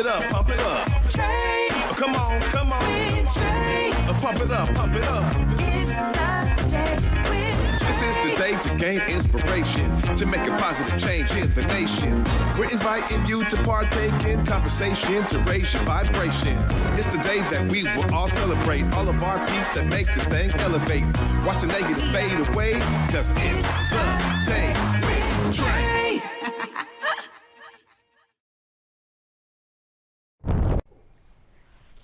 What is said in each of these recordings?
it up, pump it up. Trae. Oh, come on, come on. With Trae. Pump it up, pump it up. It's the day with This is the day to gain inspiration, to make a positive change in the nation. We're inviting you to partake in conversation to raise your vibration. It's the day that we will all celebrate all of our peace that make this thing elevate. Watch the negative fade away, cause it's the day with Trae.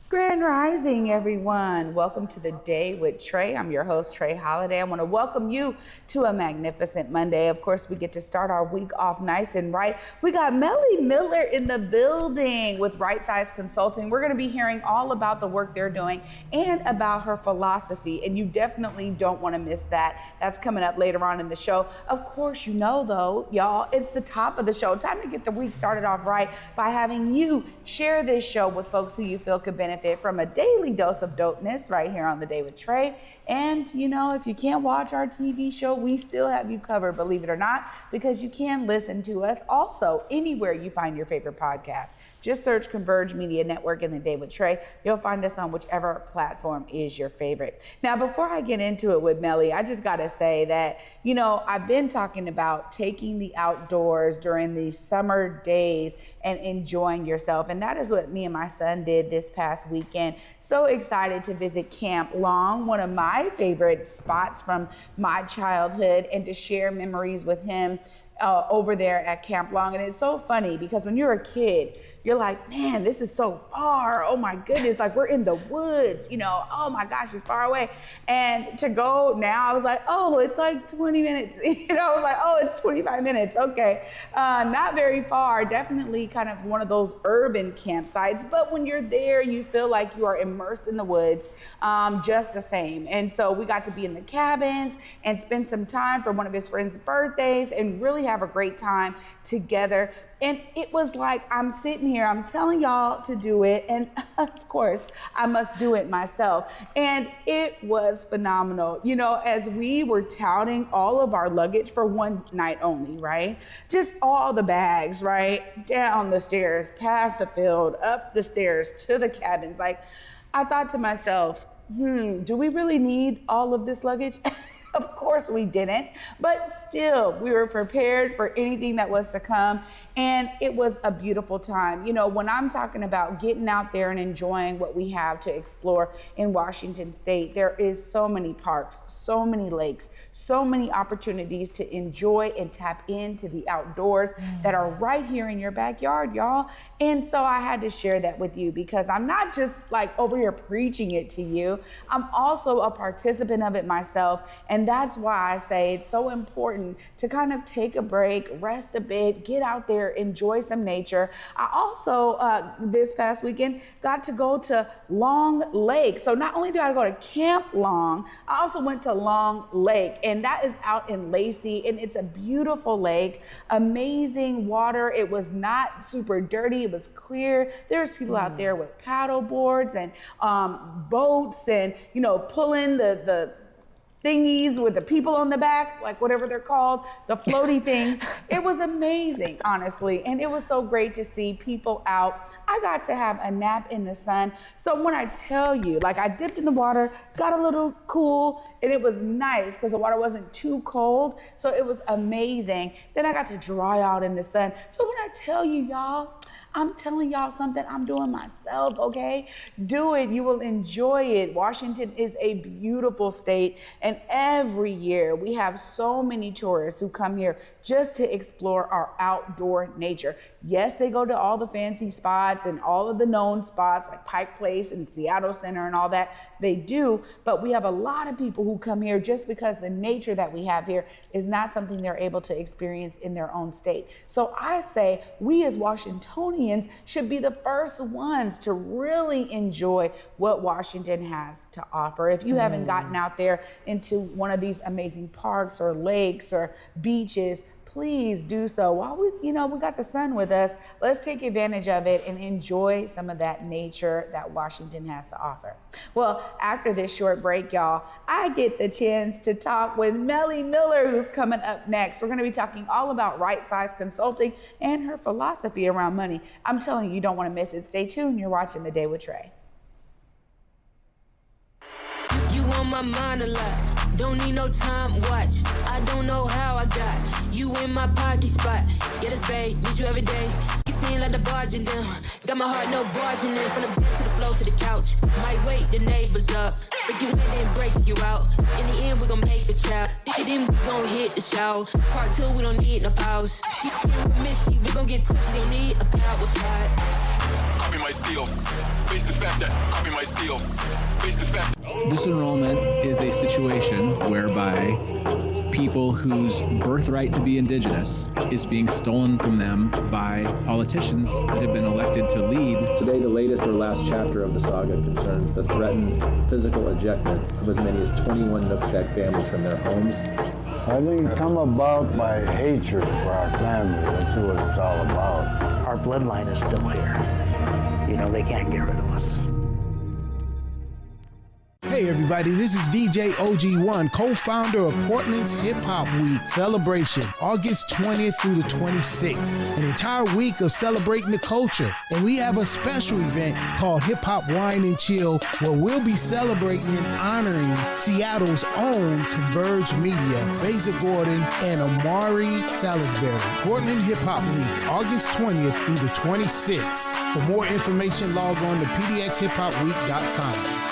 Grand Rising, everyone. Welcome to the Day with Trae. I'm your host, Trae Holiday. I want to welcome you to a magnificent Monday. Of course, we get to start our week off nice and right. We got Mele Miller in the building with RiteSize Consulting. We're going to be hearing all about the work they're doing and about her philosophy, and you definitely don't want to miss that. That's coming up later on in the show. Of course, you know, though, y'all, it's the top of the show. Time to get the week started off right by having you share this show with folks who you feel could benefit from a daily dose of dopeness right here on The Day with Trae. And, you know, if you can't watch our TV show, we still have you covered, believe it or not, because you can listen to us also anywhere you find your favorite podcast. Just search Converge Media Network and The Day with Trae. You'll find us on whichever platform is your favorite. Now, before I get into it with Mele, I just got to say that, you know, I've been talking about taking the outdoors during these summer days and enjoying yourself. And that is what me and my son did this past weekend. So excited to visit Camp Long, one of my favorite spots from my childhood, and to share memories with him over there at Camp Long. And it's so funny because when you're a kid, you're like, man, this is so far. Oh my goodness, like we're in the woods, you know, oh my gosh, it's far away. And to go now, I was like, oh, it's like 20 minutes. You know, I was like, oh, it's 25 minutes. Okay, not very far. Definitely kind of one of those urban campsites. But when you're there, you feel like you are immersed in the woods just the same. And so we got to be in the cabins and spend some time for one of his friends' birthdays and really have a great time together. And it was like, I'm sitting here, I'm telling y'all to do it. And of course, I must do it myself. And it was phenomenal. You know, as we were touting all of our luggage for one night only, right? Just all the bags, right? Down the stairs, past the field, up the stairs to the cabins. Like, I thought to myself, do we really need all of this luggage? Of course we didn't, but still we were prepared for anything that was to come. And it was a beautiful time. You know, when I'm talking about getting out there and enjoying what we have to explore in Washington State, there is so many parks, so many lakes, so many opportunities to enjoy and tap into the outdoors that are right here in your backyard, y'all. And so I had to share that with you because I'm not just like over here preaching it to you. I'm also a participant of it myself. And that's why I say it's so important to kind of take a break, rest a bit, get out there, enjoy some nature. I also, this past weekend, got to go to Long Lake. So not only did I go to Camp Long, I also went to Long Lake, and that is out in Lacey, and it's a beautiful lake, amazing water. It was not super dirty, it was clear. There's people out there with paddle boards and boats and, you know, pulling the thingies with the people on the back, like whatever they're called, the floaty things. It was amazing, honestly. And it was so great to see people out. I got to have a nap in the sun. So when I tell you, like I dipped in the water, got a little cool, and it was nice because the water wasn't too cold. So it was amazing. Then I got to dry out in the sun. So when I tell you, y'all, I'm telling y'all something I'm doing myself, okay? Do it, you will enjoy it. Washington is a beautiful state, and every year we have so many tourists who come here just to explore our outdoor nature. Yes, they go to all the fancy spots and all of the known spots like Pike Place and Seattle Center and all that, they do, but we have a lot of people who come here just because the nature that we have here is not something they're able to experience in their own state. So I say we as Washingtonians should be the first ones to really enjoy what Washington has to offer. If you haven't gotten out there into one of these amazing parks or lakes or beaches, please do so. While we got the sun with us, let's take advantage of it and enjoy some of that nature that Washington has to offer. Well, after this short break, y'all, I get the chance to talk with Mele Miller, who's coming up next. We're going to be talking all about RiteSize Consulting and her philosophy around money. I'm telling you, you don't want to miss it. Stay tuned. You're watching The Day with Trae. You on my mind a lot. Don't need no time watch. I don't know how I got you in my pocket spot. Yeah, that's babe, miss you every day. You seem like the barging down. Got my heart no barging in. From the bed to the floor to the couch. Might wake the neighbors up. Break you in and break you out. In the end, we gon' make the child. Then we gon' hit the show. Part 2, we don't need no pause. You miss you, we gon' get tipsy. Don't need a power slide. Copy my steal. Face the fact that copy my steal. Face the fact. Disenrollment is a situation whereby people whose birthright to be indigenous is being stolen from them by politicians that have been elected to lead. Today, the latest or last chapter of the saga concerns the threatened physical ejectment of as many as 21 Nooksack families from their homes. I think it come about by hatred for our family. That's what it's all about. Our bloodline is still here. They can't get rid of us. Hey everybody, this is DJ OG1, co-founder of Portland's Hip Hop Week celebration, August 20th through the 26th, an entire week of celebrating the culture. And we have a special event called Hip Hop Wine and Chill, where we'll be celebrating and honoring Seattle's own Converge Media, Basic Gordon, and Amari Salisbury. Portland Hip Hop Week, August 20th through the 26th. For more information, log on to pdxhiphopweek.com.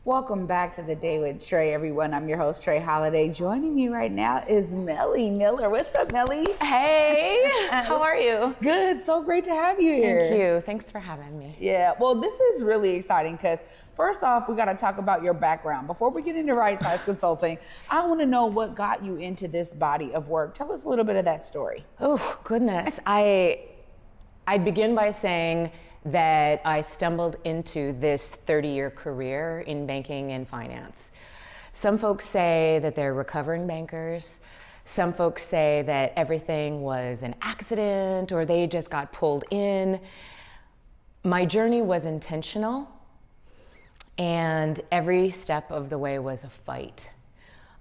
Welcome back to The Day with Trae, everyone. I'm your host, Trae Holiday. Joining me right now is Mele Miller. What's up, Mele? Hey, how are you? Good. So great to have you here. Thank you. Thanks for having me. Yeah. Well, this is really exciting because first off, we got to talk about your background. Before we get into RiteSize Consulting, I want to know what got you into this body of work. Tell us a little bit of that story. Oh, goodness. I'd begin by saying that I stumbled into this 30-year career in banking and finance. Some folks say that they're recovering bankers. Some folks say that everything was an accident or they just got pulled in. My journey was intentional, and every step of the way was a fight.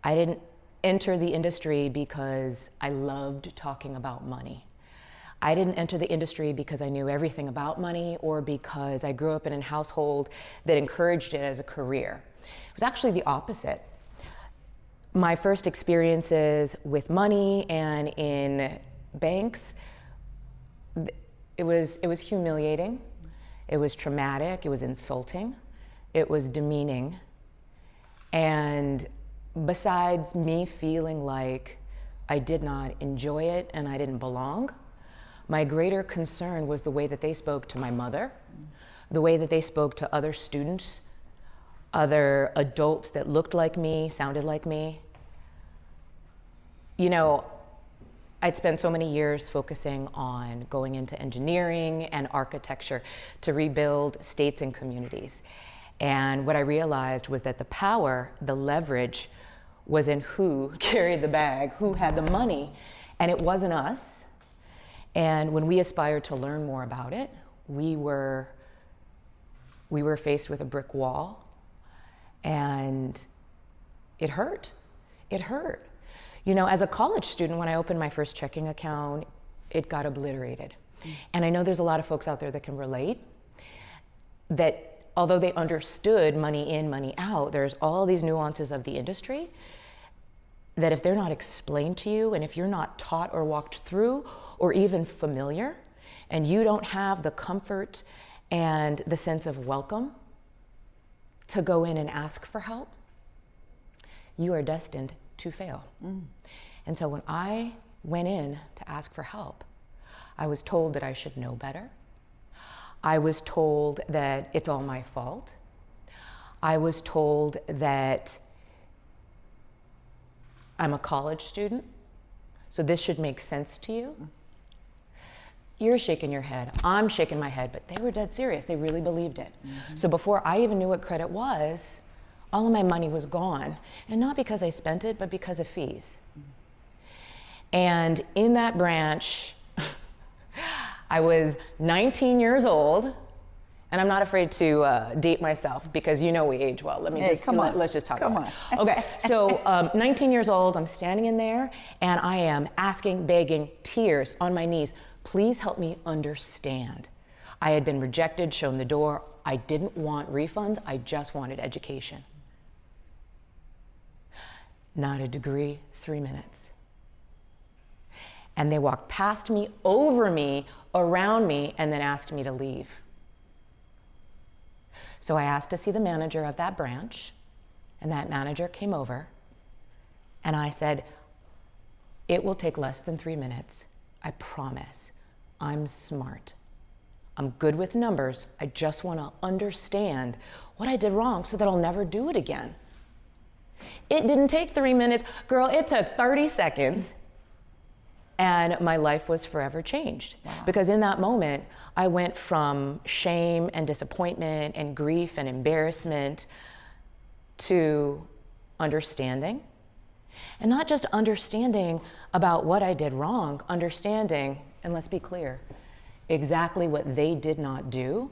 I didn't enter the industry because I loved talking about money. I didn't enter the industry because I knew everything about money or because I grew up in a household that encouraged it as a career. It was actually the opposite. My first experiences with money and in banks, it was humiliating, it was traumatic, it was insulting, it was demeaning. And besides me feeling like I did not enjoy it and I didn't belong, my greater concern was the way that they spoke to my mother, the way that they spoke to other students, other adults that looked like me, sounded like me. I'd spent so many years focusing on going into engineering and architecture to rebuild states and communities. And what I realized was that the power, the leverage, was in who carried the bag, who had the money, and it wasn't us. And when we aspired to learn more about it, we were faced with a brick wall, and it hurt. It hurt. As a college student, when I opened my first checking account, it got obliterated. And I know there's a lot of folks out there that can relate, that although they understood money in, money out, there's all these nuances of the industry that if they're not explained to you, and if you're not taught or walked through or even familiar, and you don't have the comfort and the sense of welcome to go in and ask for help, you are destined to fail. And so when I went in to ask for help. I was told that I should know better. I was told that it's all my fault. I was told that I'm a college student, so this should make sense to you. You're shaking your head, I'm shaking my head, but they were dead serious. They really believed it. So before I even knew what credit was, all of my money was gone. And not because I spent it, but because of fees. And in that branch, I was 19 years old, and I'm not afraid to date myself because you know we age well. Let's just talk about it. Okay, so 19 years old, I'm standing in there, and I am asking, begging, tears on my knees, please help me understand. I had been rejected, shown the door. I didn't want refunds, I just wanted education. Not a degree, 3 minutes. And they walked past me, over me, around me, and then asked me to leave. So I asked to see the manager of that branch, and that manager came over, and I said, it will take less than 3 minutes, I promise. I'm smart. I'm good with numbers. I just want to understand what I did wrong so that I'll never do it again. It didn't take 3 minutes. Girl, it took 30 seconds. And my life was forever changed. Wow. Because in that moment, I went from shame and disappointment and grief and embarrassment to understanding. And not just understanding about what I did wrong, understanding, and let's be clear, exactly what they did not do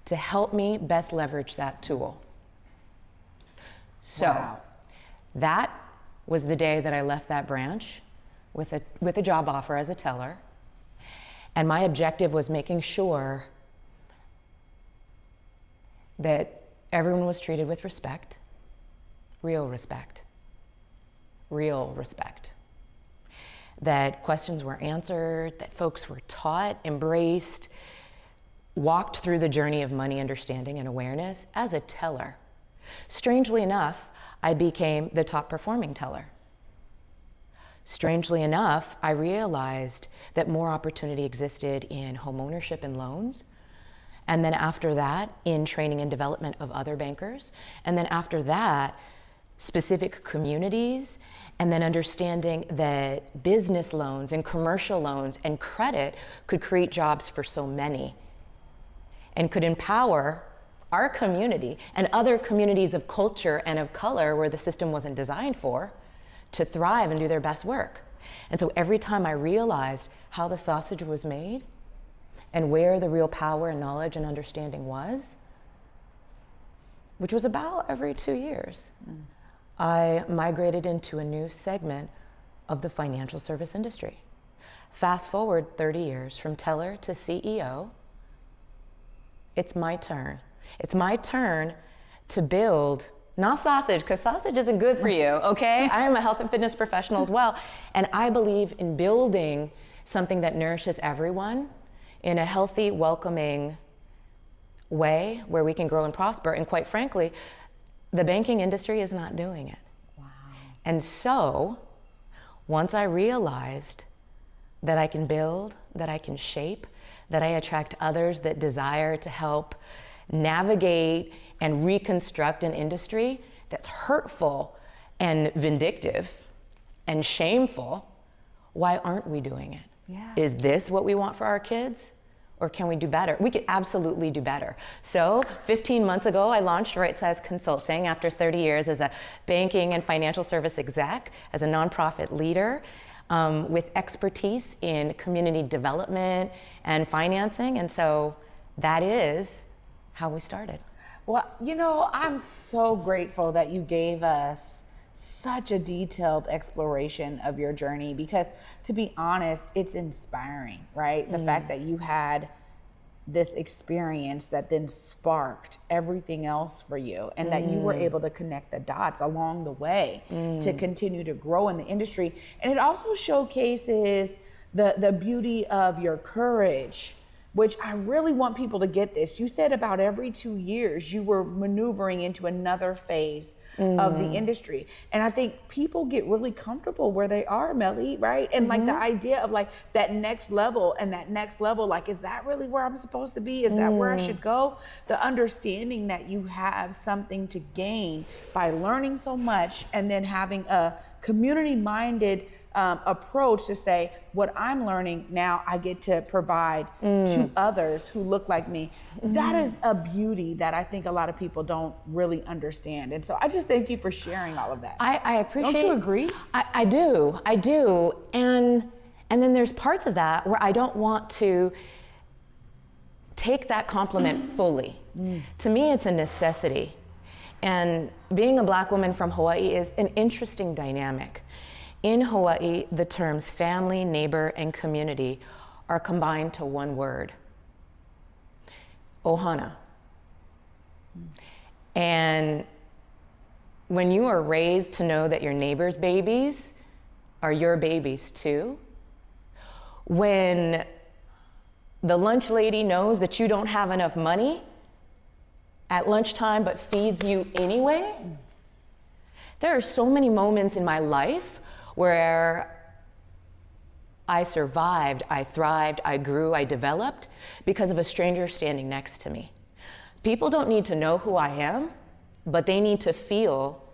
to help me best leverage that tool. So that was the day that I left that branch with a job offer as a teller. And my objective was making sure that everyone was treated with respect, real respect, that questions were answered, that folks were taught, embraced, walked through the journey of money understanding and awareness as a teller. Strangely enough, I became the top performing teller. Strangely enough, I realized that more opportunity existed in home ownership and loans. And then after that, in training and development of other bankers. And then after that, specific communities, and then understanding that business loans and commercial loans and credit could create jobs for so many and could empower our community and other communities of culture and of color where the system wasn't designed for to thrive and do their best work. And so every time I realized how the sausage was made and where the real power and knowledge and understanding was, which was about every 2 years, I migrated into a new segment of the financial service industry. Fast forward 30 years from teller to CEO, it's my turn. It's my turn to build, not sausage, because sausage isn't good for you, okay? I am a health and fitness professional as well, and I believe in building something that nourishes everyone in a healthy, welcoming way where we can grow and prosper. And quite frankly, the banking industry is not doing it. Wow. And so, once I realized that I can build, that I can shape, that I attract others that desire to help navigate and reconstruct an industry that's hurtful and vindictive and shameful, why aren't we doing it? Yeah. Is this what we want for our kids? Or can we do better? We could absolutely do better. So 15 months ago, I launched RiteSize Consulting after 30 years as a banking and financial service exec, as a nonprofit leader with expertise in community development and financing. And so that is how we started. Well, you know, I'm so grateful that you gave us such a detailed exploration of your journey because, to be honest, it's inspiring, right? The fact that you had this experience that then sparked everything else for you and that you were able to connect the dots along the way to continue to grow in the industry. And it also showcases the beauty of your courage which I really want people to get this. You said about every 2 years you were maneuvering into another phase of the industry. And I think people get really comfortable where they are, Mele, right? And like the idea of like that next level, like, is that really where I'm supposed to be? Is that where I should go? The understanding that you have something to gain by learning so much and then having a community-minded approach to say, what I'm learning now, I get to provide to others who look like me. That is a beauty that I think a lot of people don't really understand. And so I just thank you for sharing all of that. I appreciate. Don't you agree? I do. And then there's parts of that where I don't want to take that compliment fully. To me, it's a necessity. And being a Black woman from Hawaii is an interesting dynamic. In Hawaii, the terms family, neighbor, and community are combined to one word, ohana. And when you are raised to know that your neighbor's babies are your babies too, when the lunch lady knows that you don't have enough money at lunchtime but feeds you anyway, there are so many moments in my life where I survived, I thrived, I grew, I developed because of a stranger standing next to me. People don't need to know who I am, but they need to feel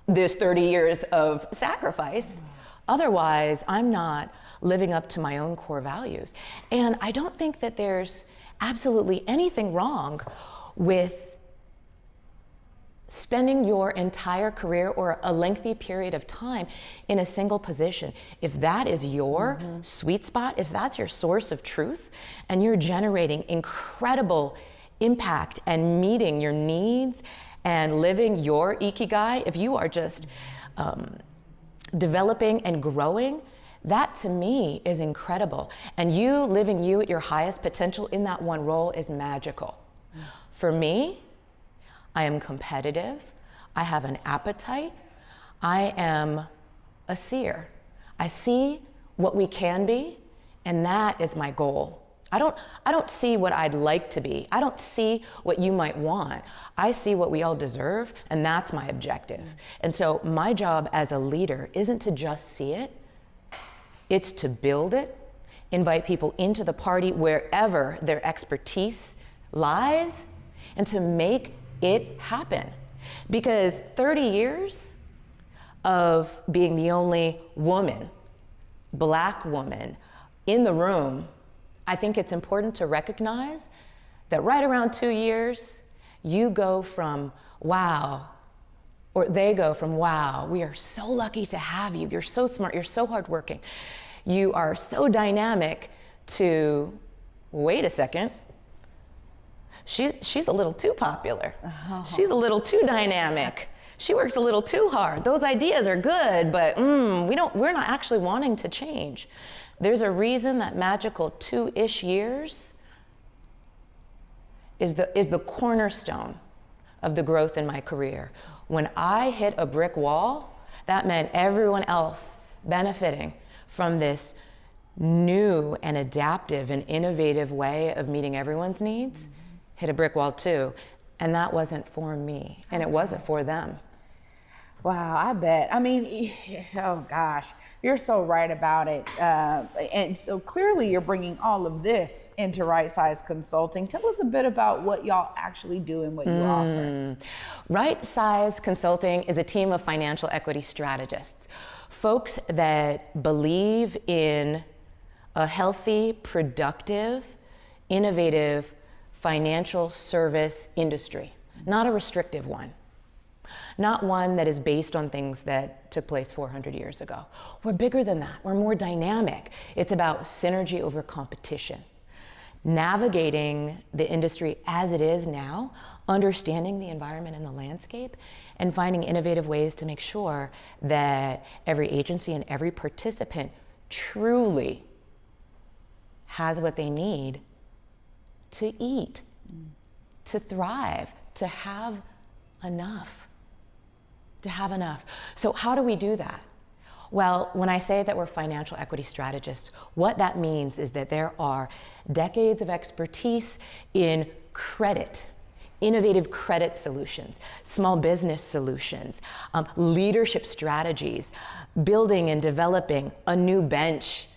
this 30 years of sacrifice. Otherwise, I'm not living up to my own core values. And I don't think that there's absolutely anything wrong with spending your entire career or a lengthy period of time in a single position. If that is your sweet spot, if that's your source of truth, and you're generating incredible impact and meeting your needs and living your ikigai, if you are just developing and growing, that to me is incredible. And you living you at your highest potential in that one role is magical. For me, I am competitive, I have an appetite, I am a seer. I see what we can be, and that is my goal. I don't see what I'd like to be. I don't see what you might want. I see what we all deserve, and that's my objective. And so my job as a leader isn't to just see it, it's to build it, invite people into the party wherever their expertise lies, and to make it happen. Because 30 years of being the only woman, Black woman in the room, I think it's important to recognize that right around 2 years, you go from wow, or they go from wow, we are so lucky to have you, you're so smart, you're so hardworking, you are so dynamic, to wait a second, she's a little too popular. She's a little too dynamic. She works a little too hard. Those ideas are good, but we're not actually wanting to change. There's a reason that magical 2-ish years is the cornerstone of the growth in my career. When I hit a brick wall, that meant everyone else benefiting from this new and adaptive and innovative way of meeting everyone's needs. Hit a brick wall too. And that wasn't for me, and it wasn't for them. Wow, I bet. I mean, oh gosh, you're so right about it. And so clearly you're bringing all of this into RiteSize Consulting. Tell us a bit about what y'all actually do and what you offer. RiteSize Consulting is a team of financial equity strategists, folks that believe in a healthy, productive, innovative financial service industry, not a restrictive one. Not one that is based on things that took place 400 years ago. We're bigger than that. We're more dynamic. It's about synergy over competition. Navigating the industry as it is now, understanding the environment and the landscape, and finding innovative ways to make sure that every agency and every participant truly has what they need to eat, to thrive, to have enough. So how do we do that? Well, when I say that we're financial equity strategists, what that means is that there are decades of expertise in credit, innovative credit solutions, small business solutions, leadership strategies, building and developing a new bench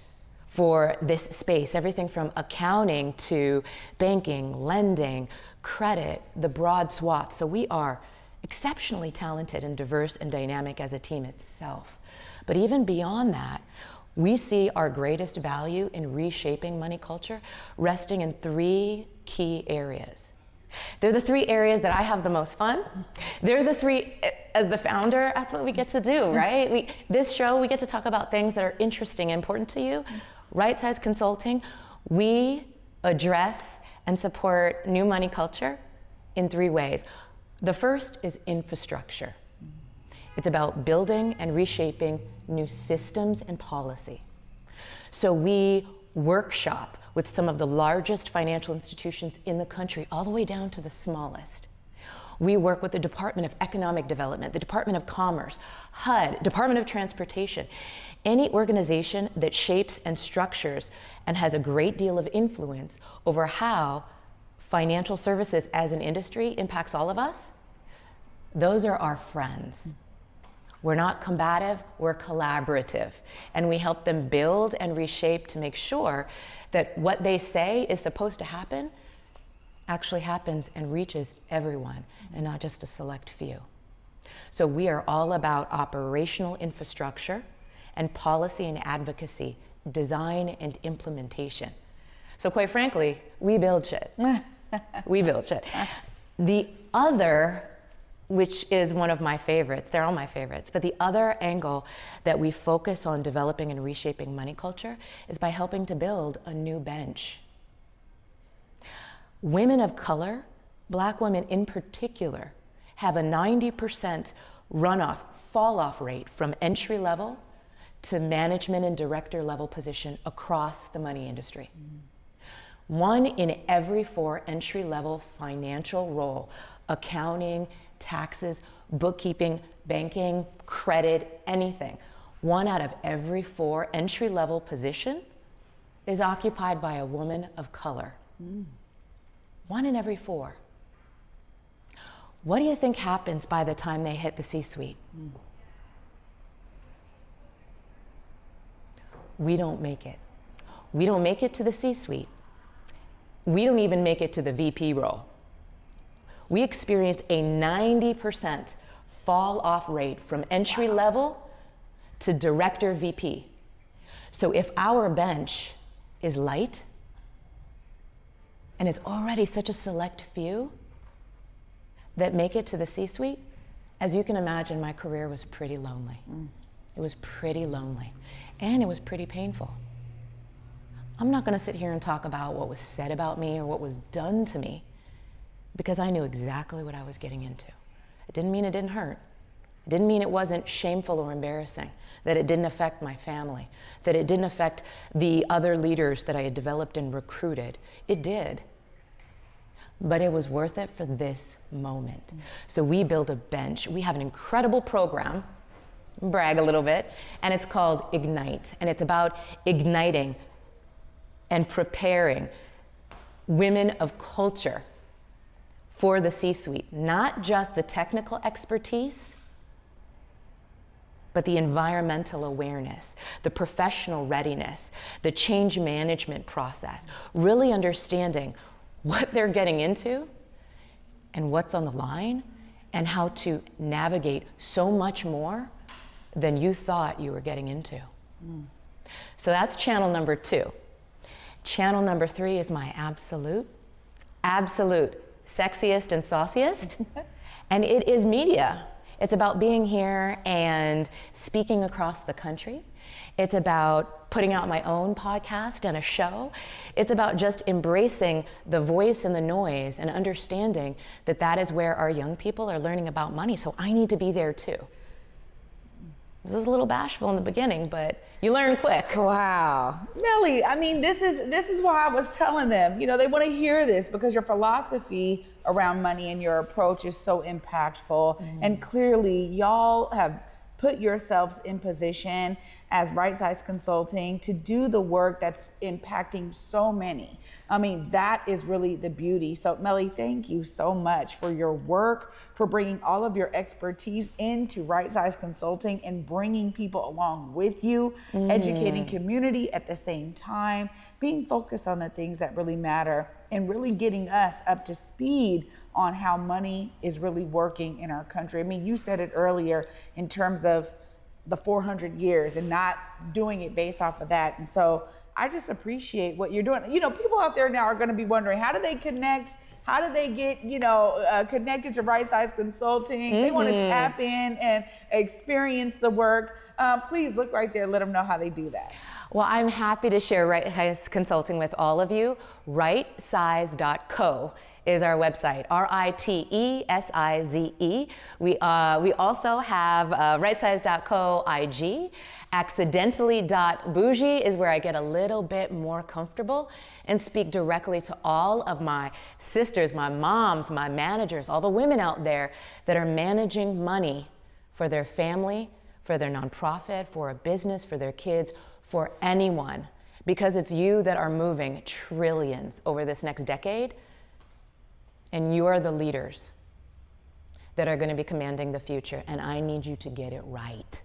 for this space, everything from accounting to banking, lending, credit, the broad swath. So we are exceptionally talented and diverse and dynamic as a team itself. But even beyond that, we see our greatest value in reshaping money culture resting in 3 key areas. They're the 3 areas that I have the most fun. They're the 3, as the founder, that's what we get to do, right? This show, we get to talk about things that are interesting and important to you. RiteSize Consulting, we address and support new money culture in 3 ways. The first is infrastructure. It's about building and reshaping new systems and policy. So we workshop with some of the largest financial institutions in the country, all the way down to the smallest. We work with the Department of Economic Development, the Department of Commerce, HUD, Department of Transportation, any organization that shapes and structures and has a great deal of influence over how financial services as an industry impacts all of us. Those are our friends. We're not combative, we're collaborative. And we help them build and reshape to make sure that what they say is supposed to happen actually happens and reaches everyone and not just a select few. So we are all about operational infrastructure and policy and advocacy, design and implementation. So quite frankly, we build shit. We build shit. The other, which is one of my favorites, they're all my favorites, but the other angle that we focus on developing and reshaping money culture is by helping to build a new bench. Women of color, Black women in particular, have a 90% fall off rate from entry level to management and director level position across the money industry. 1 in every 4 entry level financial role, accounting, taxes, bookkeeping, banking, credit, anything. 1 out of every 4 entry level position is occupied by a woman of color. 1 in every 4. What do you think happens by the time they hit the C-suite? We don't make it. We don't make it to the C-suite. We don't even make it to the VP role. We experience a 90% fall off rate from entry level to director VP. So if our bench is light, and it's already such a select few that make it to the C-suite, as you can imagine, my career was pretty lonely. It was pretty lonely, and it was pretty painful. I'm not gonna sit here and talk about what was said about me or what was done to me, because I knew exactly what I was getting into. It didn't mean it didn't hurt. It didn't mean it wasn't shameful or embarrassing, that it didn't affect my family, that it didn't affect the other leaders that I had developed and recruited. It did. But it was worth it for this moment. So we built a bench. We have an incredible program, brag a little bit, and it's called Ignite. And it's about igniting and preparing women of culture for the C-suite. Not just the technical expertise, but the environmental awareness, the professional readiness, the change management process, really understanding what they're getting into and what's on the line and how to navigate so much more than you thought you were getting into. So that's channel number 2. Channel number 3 is my absolute sexiest and sauciest, and it is media. It's about being here and speaking across the country. It's about putting out my own podcast and a show. It's about just embracing the voice and the noise and understanding that that is where our young people are learning about money. So I need to be there too. This was a little bashful in the beginning, but you learn quick. Wow. Mele, I mean, this is why I was telling them, you know, they want to hear this because your philosophy around money and your approach is so impactful. And clearly y'all have put yourselves in position as RiteSize Consulting to do the work that's impacting so many. I mean, that is really the beauty. So Mele, thank you so much for your work, for bringing all of your expertise into RiteSize Consulting and bringing people along with you, educating community at the same time, being focused on the things that really matter, and really getting us up to speed on how money is really working in our country. I mean, you said it earlier in terms of the 400 years and not doing it based off of that. And so I just appreciate what you're doing. You know, people out there now are going to be wondering, how do they connect? How do they get, connected to RiteSize Consulting? They want to tap in and experience the work. Please look right there. Let them know how they do that. Well, I'm happy to share RiteSize Consulting with all of you. RiteSize.co is our website, RiteSize. We also have RiteSize.co IG. Accidentally.bougie is where I get a little bit more comfortable and speak directly to all of my sisters, my moms, my managers, all the women out there that are managing money for their family, for their nonprofit, for a business, for their kids, for anyone, because it's you that are moving trillions over this next decade, and you are the leaders that are going to be commanding the future, and I need you to get it right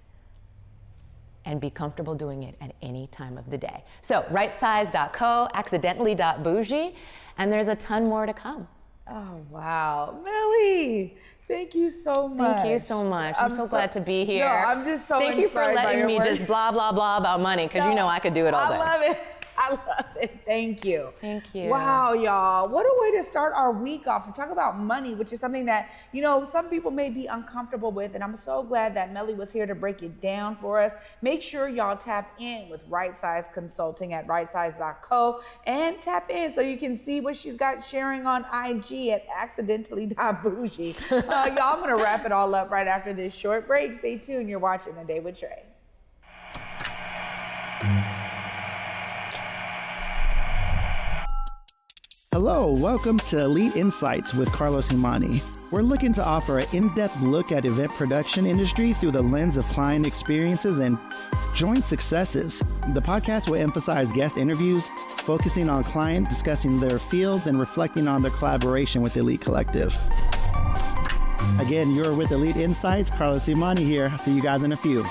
and be comfortable doing it at any time of the day. So RiteSize.co, Accidentally.bougie, and there's a ton more to come. Oh, wow. Mele, thank you so much. Thank you so much. I'm so glad to be here. No, I'm just so Thank you for letting me just blah, blah, blah about money, because you know I could do it all day. I love it. I love it. Thank you. Thank you. Wow, y'all. What a way to start our week off, to talk about money, which is something that, some people may be uncomfortable with. And I'm so glad that Mele was here to break it down for us. Make sure y'all tap in with RiteSize Consulting at RiteSize.co and tap in so you can see what she's got sharing on IG at Accidentally.bougie. Y'all, I'm going to wrap it all up right after this short break. Stay tuned. You're watching The Day with Trae. Hello, welcome to Elite Insights with Carlos Imani. We're looking to offer an in-depth look at event production industry through the lens of client experiences and joint successes. The podcast will emphasize guest interviews, focusing on clients, discussing their fields, and reflecting on their collaboration with Elite Collective. Again, you're with Elite Insights. Carlos Imani here. I'll see you guys in a few.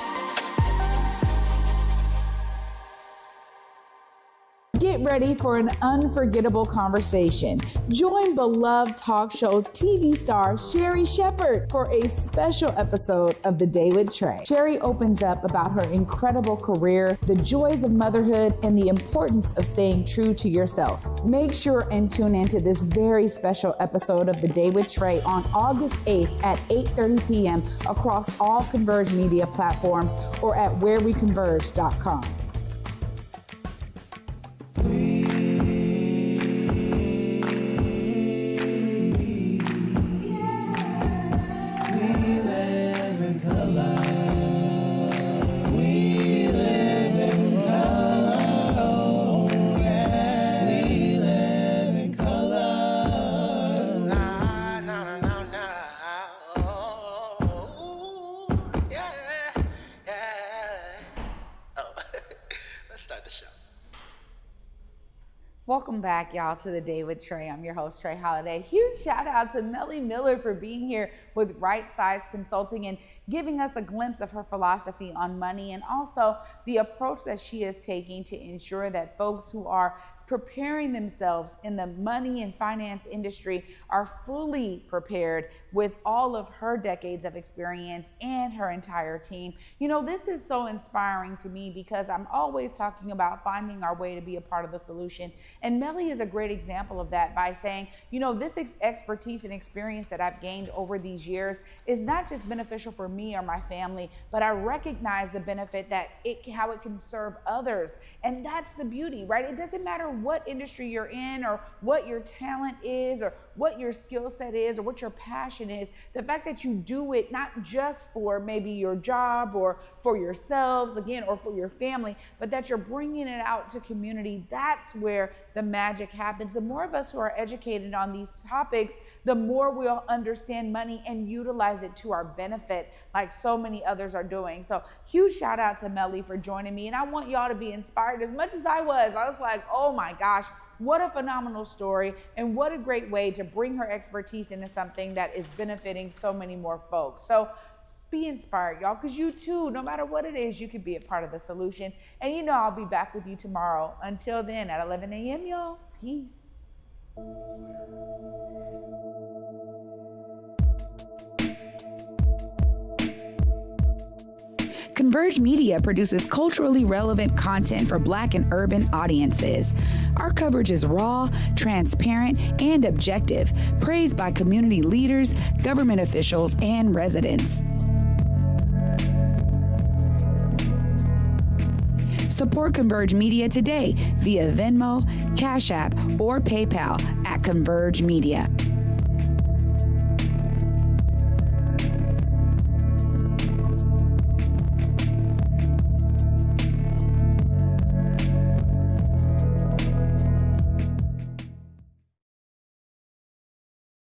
Get ready for an unforgettable conversation. Join beloved talk show TV star Sherri Shepherd for a special episode of The Day with Trae. Sherri opens up about her incredible career, the joys of motherhood, and the importance of staying true to yourself. Make sure and tune into this very special episode of The Day with Trae on August 8th at 8:30 p.m. across all Converge media platforms or at whereweconverge.com. Welcome back, y'all, to The Day with Trae. I'm your host, Trae Holiday. Huge shout out to Mele Miller for being here with RiteSize Consulting and giving us a glimpse of her philosophy on money and also the approach that she is taking to ensure that folks who are preparing themselves in the money and finance industry are fully prepared with all of her decades of experience and her entire team. This is so inspiring to me because I'm always talking about finding our way to be a part of the solution. And Mele is a great example of that by saying, this expertise and experience that I've gained over these years is not just beneficial for me or my family, but I recognize the benefit that how it can serve others. And that's the beauty, right? It doesn't matter what industry you're in or what your talent is or what your skill set is or what your passion is. The fact that you do it not just for maybe your job or for yourselves, again, or for your family, but that you're bringing it out to community, that's where the magic happens. The more of us who are educated on these topics, the more we'll understand money and utilize it to our benefit, like so many others are doing. So huge shout out to Mele for joining me. And I want y'all to be inspired as much as I was. I was like, oh my gosh, what a phenomenal story, and what a great way to bring her expertise into something that is benefiting so many more folks. So be inspired, y'all, because you too, no matter what it is, you can be a part of the solution. And you know I'll be back with you tomorrow. Until then, at 11 a.m., y'all. Peace. Converge Media produces culturally relevant content for Black and urban audiences. Our coverage is raw, transparent, and objective, praised by community leaders, government officials, and residents. Support Converge Media today via Venmo, Cash App, or PayPal at Converge Media.